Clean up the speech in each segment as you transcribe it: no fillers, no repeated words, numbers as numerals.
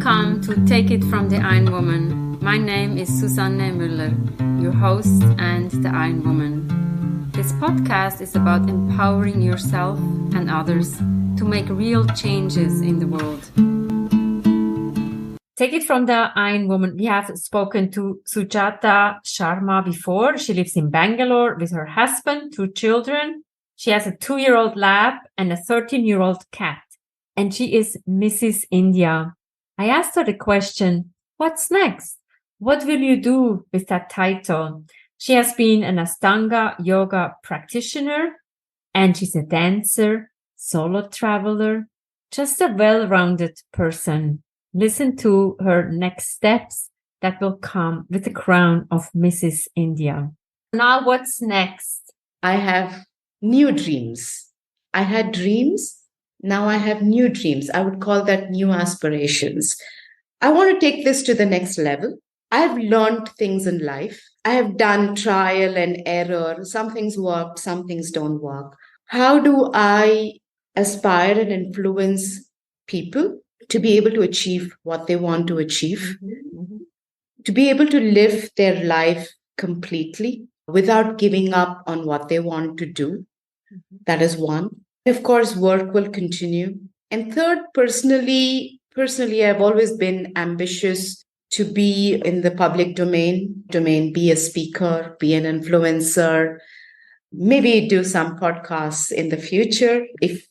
Welcome to Take It from the Iron Woman. My name is Susanne Müller, your host and the Iron Woman. This podcast is about empowering yourself and others to make real changes in the world. Take It from the Iron Woman. We have spoken to Sujatha Sharma before. She lives in Bangalore with her husband, 2 children. She has a 2-year-old lab and a 13-year-old cat. And she is Mrs. India. I asked her the question, what's next? What will you do with that title? She has been an Ashtanga Yoga practitioner, and she's a dancer, solo traveler, just a well-rounded person. Listen to her next steps that will come with the crown of Mrs. India. Now, what's next? I have new dreams. I had dreams. Now I have new dreams. I would call that new aspirations. I want to take this to the next level. I've learned things in life. I have done trial and error. Some things work, some things don't work. How do I aspire and influence people to be able to achieve what they want to achieve? To be able to live their life completely without giving up on what they want to do? That is one. Of course, work will continue. And third, personally, I've always been ambitious to be in the public domain, be a speaker, be an influencer, maybe do some podcasts in the future, if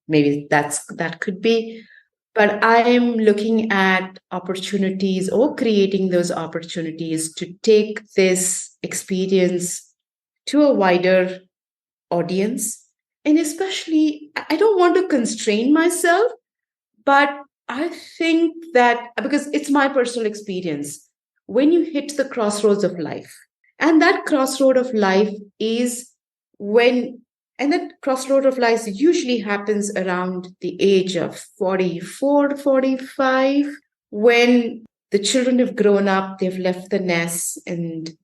maybe that could be. But I am looking at opportunities or creating those opportunities to take this experience to a wider audience. And especially, I don't want to constrain myself, but I think that because it's my personal experience, when you hit the crossroads of life, and that crossroad of life that crossroad of life usually happens around the age of 44, 45, when the children have grown up, they've left the nest and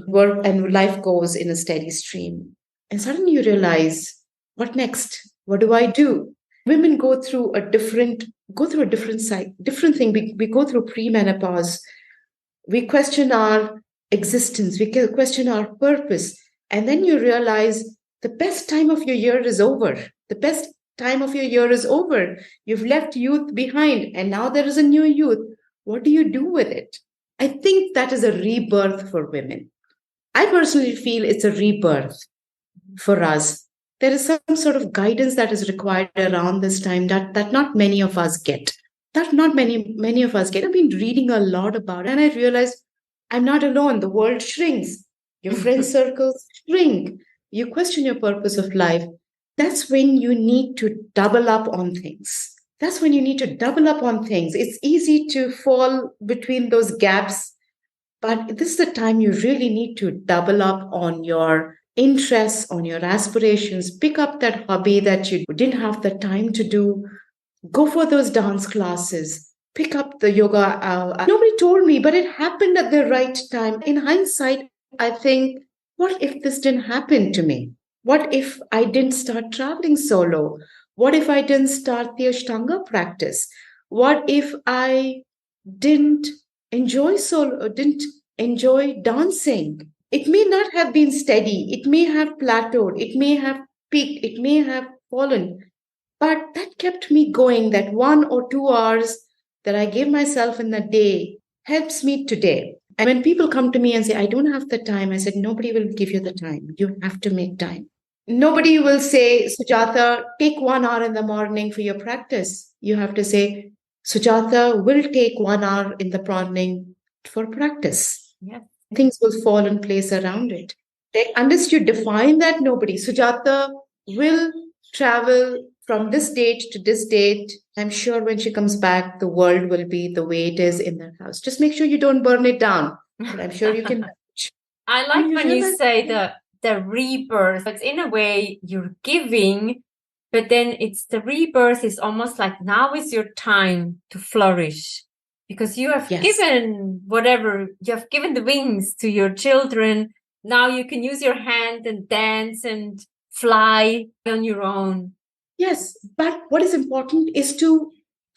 work and life goes in a steady stream. And suddenly you realize, what next? What do I do? Women go through a different thing. We go through premenopause. We question our existence. We question our purpose. And then you realize the best time of your year is over. The best time of your year is over. You've left youth behind, and now there is a new youth. What do you do with it? I think that is a rebirth for women. I personally feel it's a rebirth for us. There is some sort of guidance that is required around this time that not many of us get. That not many of us get. I've been reading a lot about it, and I realized I'm not alone. The world shrinks. Your friend circles shrink. You question your purpose of life. That's when you need to double up on things. It's easy to fall between those gaps, but this is the time you really need to double up on your interests, on your aspirations. Pick up that hobby that you didn't have the time to do. Go for those dance classes. Pick up the yoga. Nobody told me, but it happened at the right time. In hindsight, I think, what if this didn't happen to me? What if I didn't start traveling solo? What if I didn't start the Ashtanga practice? What if I didn't enjoy dancing? It may not have been steady. It may have plateaued. It may have peaked. It may have fallen. But that kept me going. That 1 or 2 hours that I gave myself in the day helps me today. And when people come to me and say, I don't have the time, I said, nobody will give you the time. You have to make time. Nobody will say, Sujatha, take 1 hour in the morning for your practice. You have to say, Sujatha will take 1 hour in the morning for practice. Yes. Things will fall in place around it. Unless you define that, nobody. Sujatha will travel from this date to this date. I'm sure when she comes back, the world will be the way it is in that house. Just make sure you don't burn it down. But I'm sure you can. I like when you say the rebirth. It's in a way you're giving, but then it's the rebirth is almost like now is your time to flourish. Because you have given you have given the wings to your children. Now you can use your hand and dance and fly on your own. Yes, but what is important is to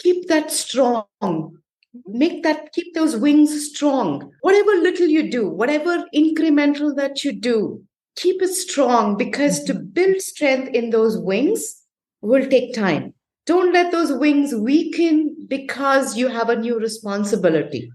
keep that strong. Keep those wings strong. Whatever little you do, whatever incremental that you do, keep it strong, because to build strength in those wings will take time. Don't let those wings weaken because you have a new responsibility,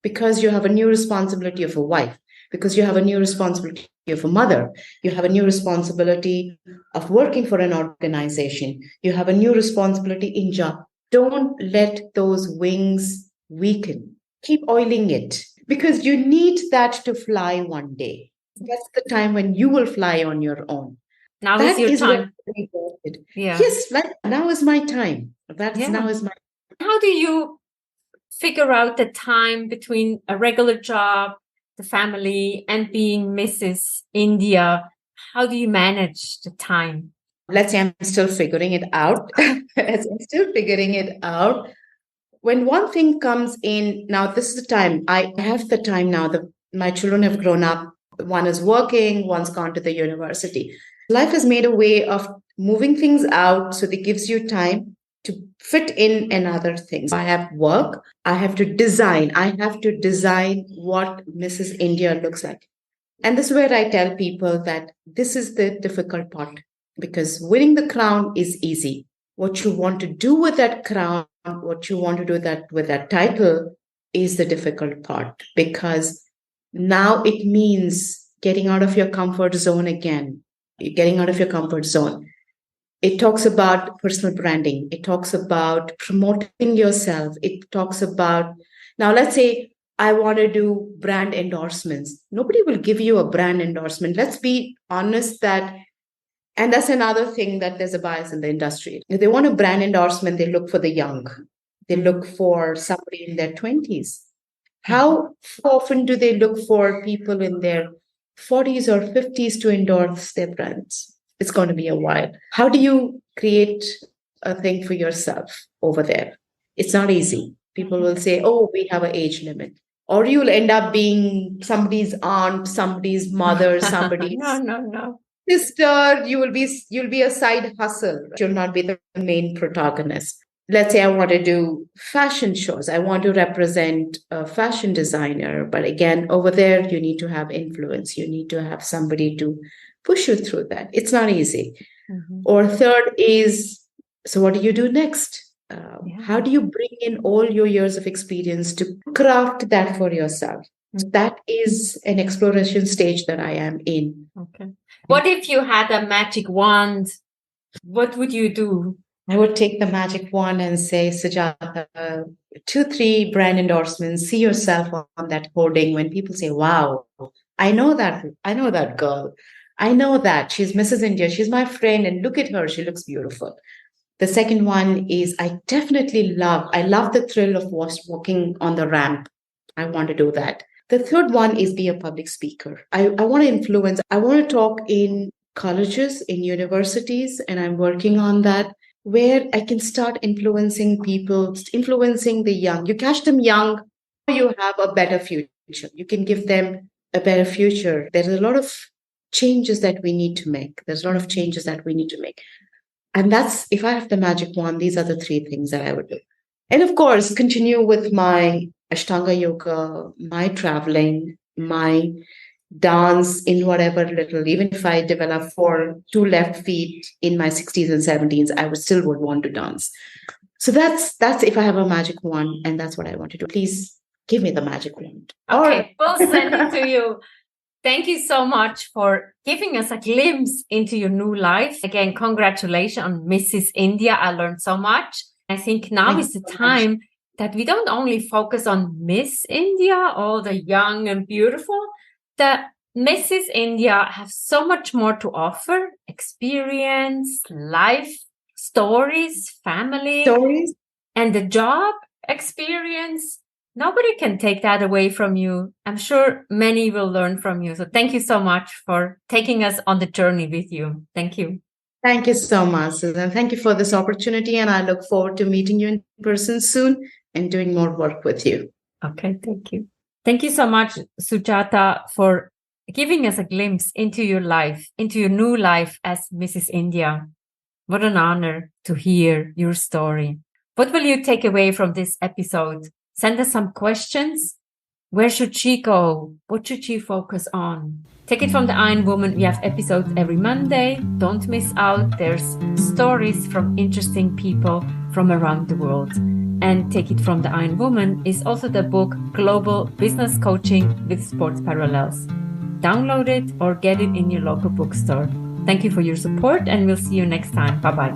because you have a new responsibility of a wife, because you have a new responsibility of a mother, you have a new responsibility of working for an organization, you have a new responsibility in job. Don't let those wings weaken. Keep oiling it, because you need that to fly one day. That's the time when you will fly on your own. Now That is your is time. we wanted. Yeah. Yes, like now is my time. Now is my. How do you figure out the time between a regular job, the family, and being Mrs. India? How do you manage the time? Let's say I'm still figuring it out. As I'm still figuring it out. When one thing comes in, now this is the time. I have the time now. My children have grown up. One is working, one's gone to the university. Life has made a way of moving things out so that it gives you time to fit in another things. I have work. I have to design. What Mrs. India looks like. And this is where I tell people that this is the difficult part, because winning the crown is easy. What you want to do with that crown, what you want to do with that title is the difficult part, because now it means getting out of your comfort zone again. Getting out of your comfort zone. It talks about personal branding. It talks about promoting yourself. It talks about, now let's say I want to do brand endorsements. Nobody will give you a brand endorsement. Let's be honest and that's another thing, that there's a bias in the industry. If they want a brand endorsement, they look for the young. They look for somebody in their 20s. How often do they look for people in their 40s or 50s to endorse their brands? It's going to be a while. How do you create a thing for yourself over there? It's not easy. People will say, oh, we have an age limit. Or you'll end up being somebody's aunt, somebody's mother, somebody's no. sister. You'll be a side hustle. You'll not be the main protagonist. Let's say I want to do fashion shows. I want to represent a fashion designer. But again, over there, you need to have influence. You need to have somebody to push you through that. It's not easy. Or third is, so what do you do next? How do you bring in all your years of experience to craft that for yourself? That is an exploration stage that I am in. Okay. What if you had a magic wand? What would you do? I would take the magic wand and say, Sujatha, 2-3 brand endorsements. See yourself on that hoarding. When people say, wow, I know that girl. I know that she's Mrs. India. She's my friend. And look at her. She looks beautiful. The second one is I love the thrill of walking on the ramp. I want to do that. The third one is be a public speaker. I want to influence. I want to talk in colleges, in universities, and I'm working on that, where I can start influencing people, influencing the young. You catch them young, you have a better future. You can give them a better future. There's a lot of changes that we need to make. And that's, if I have the magic wand, these are the 3 things that I would do. And of course, continue with my Ashtanga Yoga, my traveling, my dance in whatever little, even if I develop 2 left feet in my 60s and 70s, I would want to dance. So that's if I have a magic wand, and that's what I want to do. Please give me the magic wand. Okay, we'll send it to you. Thank you so much for giving us a glimpse into your new life. Again, congratulations on Mrs. India. I learned so much. I think now is the time that we don't only focus on Miss India, all the young and beautiful. The Mrs. India have so much more to offer: experience, life stories, family, and the job experience. Nobody can take that away from you. I'm sure many will learn from you. So thank you so much for taking us on the journey with you. Thank you. Thank you so much, Susan. Thank you for this opportunity. And I look forward to meeting you in person soon and doing more work with you. Okay, thank you. Thank you so much, Sujatha, for giving us a glimpse into your life, into your new life as Mrs. India. What an honor to hear your story. What will you take away from this episode? Send us some questions. Where should she go? What should she focus on? Take it from the Iron Woman. We have episodes every Monday. Don't miss out. There's stories from interesting people from around the world. And Take It from the Iron Woman is also the book Global Business Coaching with Sports Parallels. Download it or get it in your local bookstore. Thank you for your support, and we'll see you next time. Bye-bye.